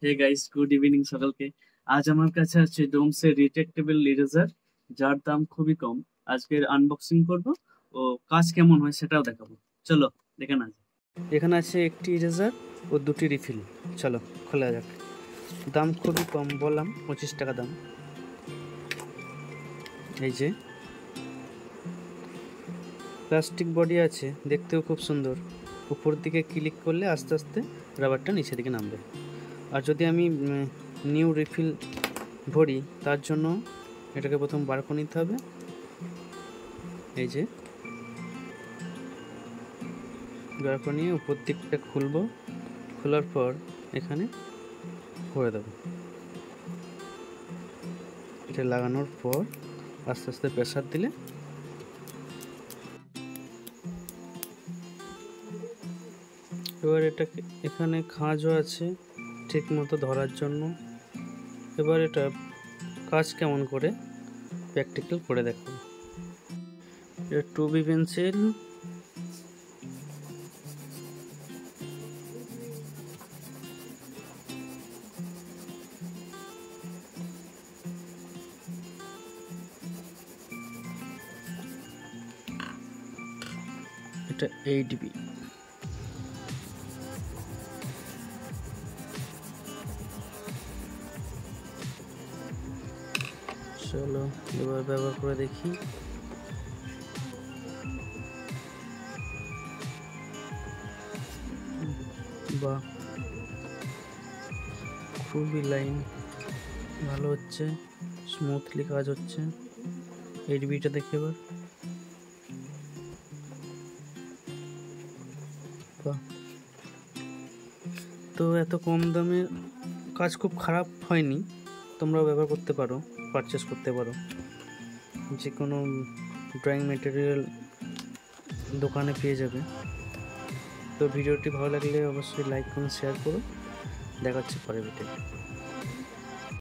হে guys, good evening সকালকে। আজ আমার কাছে আছে ডোমসের রিট্রাক্টেবল ইরেজার, যার দাম খুবই কম। আজকের আনবক্সিং করব ও কাজ কেমন হয় সেটাও দেখাবো। চলো দেখে না। এখানে আছে একটি ইরেজার ও দুটি রিফিল। চলো খোলা যাক। দাম খুবই কম, বললাম 25 টাকা দাম। এই যে প্লাস্টিক বডি আছে, দেখতেও খুব সুন্দর। উপর দিকে ক্লিক করলে আস্তে আস্তে রাবারটা নিচের দিকে নামবে। আর যদি আমি নিউ রিফিল ভরি, তার জন্য এটাকে প্রথম বার করে নিতে হবে। এই যে বার করে নিয়ে উপর দিকটা খুলবো, খোলার পর এখানে করে দেবো। এটা লাগানোর পর আস্তে আস্তে প্রেসার দিলে এবার এটাকে এখানে খাঁজও আছে ঠিক মতো ধরার জন্য। এবার এটা কাজ কেমন করে প্র্যাকটিক্যাল করে দেখো। এটা 2B পেন্সিল, এটা 8B। চলো এবার ব্যবহার করে দেখি। বাহ, খুবই লাইন ভালো হচ্ছে, স্মুথলি কাজ হচ্ছে। 8Bটা দেখি এবার। বাহ, তো এত কম দামে কাজ খুব খারাপ হয়নি। তোমরাও ব্যবহার করতে পারো, পারচেস করতে পারো যে কোনো ড্রয়িং ম্যাটেরিয়াল দোকানে পেয়ে যাবে। তো ভিডিওটি ভালো লাগলে অবশ্যই লাইক করুন, শেয়ার করুন। দেখা হচ্ছে পরের ভিডিও।